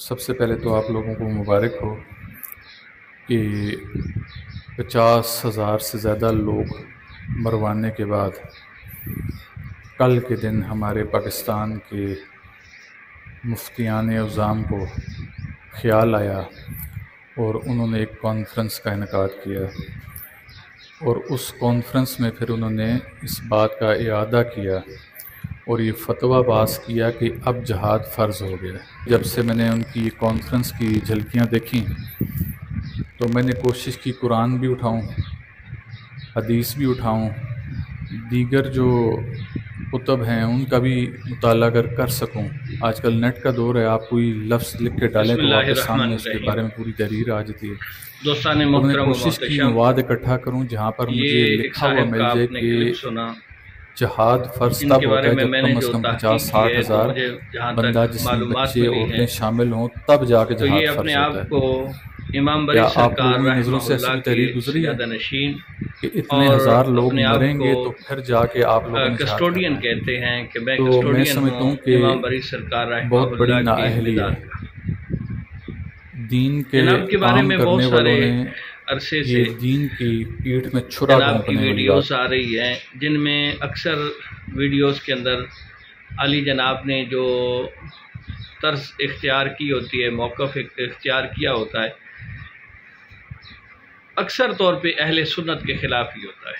सबसे पहले तो आप लोगों को मुबारक हो कि 50,000 से ज़्यादा लोग मरवाने के बाद कल के दिन हमारे पाकिस्तान के मुफ्तियान इज़ाम को ख़्याल आया और उन्होंने एक कॉन्फ्रेंस का इनेकाद किया और उस कॉन्फ्रेंस में फिर उन्होंने इस बात का इआदा किया और ये फतवा पास किया कि अब जहाद फ़र्ज़ हो गया। जब से मैंने उनकी कॉन्फ्रेंस की झलकियाँ देखी तो मैंने कोशिश की कुरान भी उठाऊं, हदीस भी उठाऊं, दीगर जो कुतुब हैं उनका भी मुताला अगर कर सकूं। आजकल नेट का दौर है, आप कोई लफ्ज़ लिख के डालें तो आपके सामने उसके बारे में पूरी तहरीर आ जाती है। तो मैंने कोशिश की मवाद इकट्ठा करूं जहां पर मुझे लिखा हुआ मिल जाए कि जहाद फ़र्ज तब होता है जब कम से कम 50-60 हज़ार बंदा जिसमें बच्चे औरतें शामिल हों, तब जाके जहाद फ़र्ज होता है। क्या आप लोगों की नज़रों से ऐसी तहरीर गुजरी है कि इतने हज़ार लोग मरेंगे तो फिर जाके आप लोग कस्टोडियन कहते हैं कि मैं तो मैं समझता हूँ कि बहुत बड़ी नाअहली है। दीन के काम करने वालों ने अरसे से दीन की पीठ में छुरा की वीडियोस आ रही हैं जिनमें अक्सर वीडियोस के अंदर अली जनाब ने जो तर्ज इख्तियार की होती है, मौक़िफ़ इख्तियार किया होता है, अक्सर तौर पे अहले सुन्नत के ख़िलाफ़ ही होता है।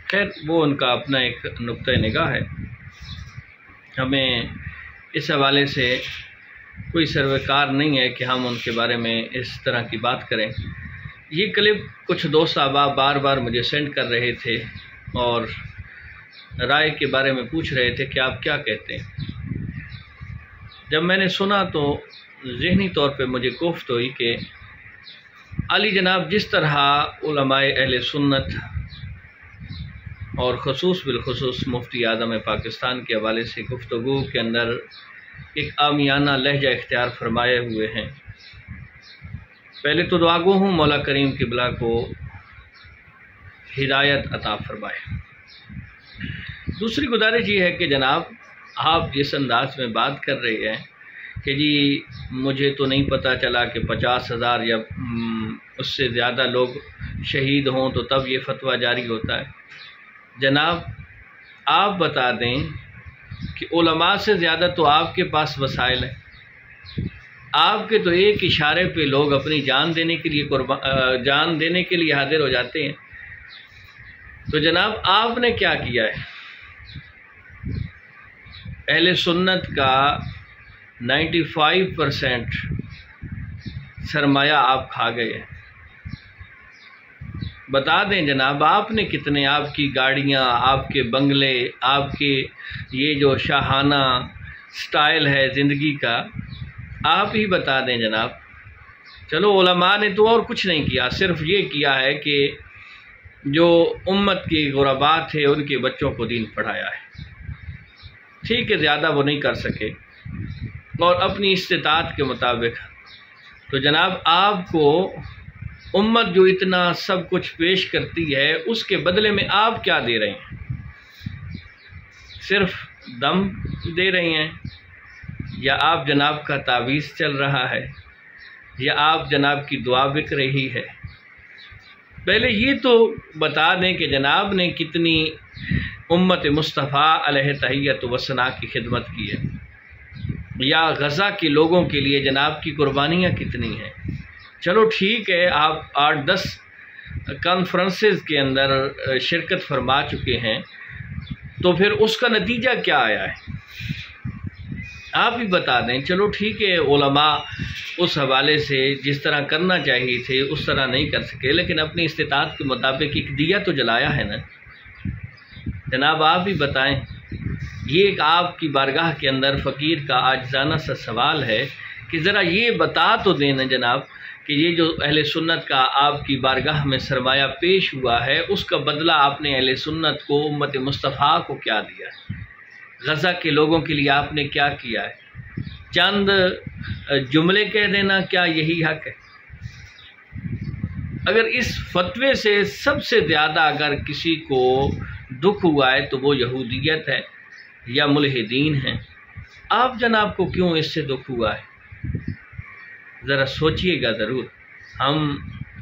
खैर वो उनका अपना एक नुक्ता निगाह है, हमें इस हवाले से कोई सर्वकार नहीं है कि हम उनके बारे में इस तरह की बात करें। ये क्लिप कुछ दोस्त अहबाब बार बार मुझे सेंड कर रहे थे और राय के बारे में पूछ रहे थे कि आप क्या कहते हैं। जब मैंने सुना तो ज़हनी तौर पे मुझे कोफ्त हुई कि अली जनाब जिस तरह उलमाए अहले सुन्नत और ख़ुसूस बिलख़ुसूस मुफ्ती आज़म पाकिस्तान के हवाले से गुफ्तगू के अंदर एक आमियाना लहजा इख्तियार फरमाए हुए हैं। पहले तो दुआ गो हूँ मौला करीम क़िबला को हिदायत अता फरमाए। दूसरी गुजारिश ये है कि जनाब आप जिस अंदाज में बात कर रहे हैं कि जी मुझे तो नहीं पता चला कि 50,000 या उससे ज़्यादा लोग शहीद हों तो तब ये फतवा जारी होता है। जनाब आप बता दें कि उलमा से ज़्यादा तो आपके पास वसाइल है, आपके तो एक इशारे पे लोग अपनी जान देने के लिए हाजिर हो जाते हैं। तो जनाब आपने क्या किया है? अहले सुन्नत का 95% सरमाया आप खा गए हैं। बता दें जनाब आपने कितने, आपकी गाड़ियाँ, आपके बंगले, आपके ये जो शाहाना स्टाइल है ज़िंदगी का, आप ही बता दें जनाब। चलो उलमा ने तो और कुछ नहीं किया, सिर्फ ये किया है कि जो उम्मत के गुरबा थे उनके बच्चों को दीन पढ़ाया है। ठीक है, ज़्यादा वो नहीं कर सके और अपनी इस्तिताअत के मुताबिक। तो जनाब आपको उम्मत जो इतना सब कुछ पेश करती है उसके बदले में आप क्या दे रहे हैं? सिर्फ दम दे रहे हैं या आप जनाब का तावीज़ चल रहा है या आप जनाब की दुआ बिक रही है? पहले ये तो बता दें कि जनाब ने कितनी उम्मत मुस्तफ़ा अलैहि तहियत व सना की खिदमत की है या गज़ा के लोगों के लिए जनाब की कुर्बानियाँ कितनी हैं। चलो ठीक है, आप 8-10 कॉन्फ्रेंसेस के अंदर शिरकत फरमा चुके हैं, तो फिर उसका नतीजा क्या आया है आप ही बता दें। चलो ठीक है, उलमा उस हवाले से जिस तरह करना चाहिए थे उस तरह नहीं कर सके, लेकिन अपनी इस्तिताअत के मुताबिक एक दिया तो जलाया है ना। जनाब आप ही बताएं। ये एक आपकी बारगाह के अंदर फ़कीर का आजिज़ाना सा सवाल है कि ज़रा ये बता तो देना जनाब कि ये जो अहले सुन्नत का आपकी बारगाह में सरमाया पेश हुआ है उसका बदला आपने अहले सुन्नत को, उम्मत मुस्तफ़ा को क्या दिया है? गज़ा के लोगों के लिए आपने क्या किया है? चंद जुमले कह देना क्या यही हक है? अगर इस फतवे से सबसे ज़्यादा अगर किसी को दुख हुआ है तो वो यहूदियत है या मुल्हिदीन हैं। आप जनाब को क्यों इससे दुख हुआ है? ज़रा सोचिएगा ज़रूर। हम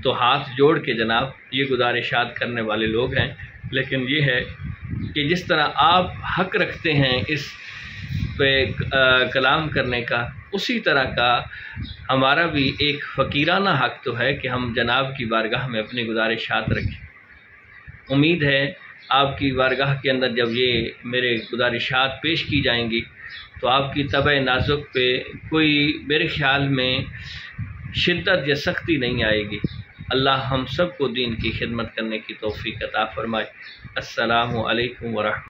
तो हाथ जोड़ के जनाब ये गुजारिशात करने वाले लोग हैं, लेकिन ये है कि जिस तरह आप हक़ रखते हैं इस पे कलाम करने का, उसी तरह का हमारा भी एक फ़कीराना हक़ तो है कि हम जनाब की बारगाह में अपनी गुजारिशात रखें। उम्मीद है आपकी बारगाह के अंदर जब ये मेरे गुजारिशात पेश की जाएंगी तो आपकी तबे नाजुक पे कोई मेरे ख़्याल में शिद्दत या सख्ती नहीं आएगी। अल्लाह हम सब को दीन की खिदमत करने की तौफ़ीक़ अता फ़रमाए। अस्सलामु अलैकुम व रहमतुल्लाह।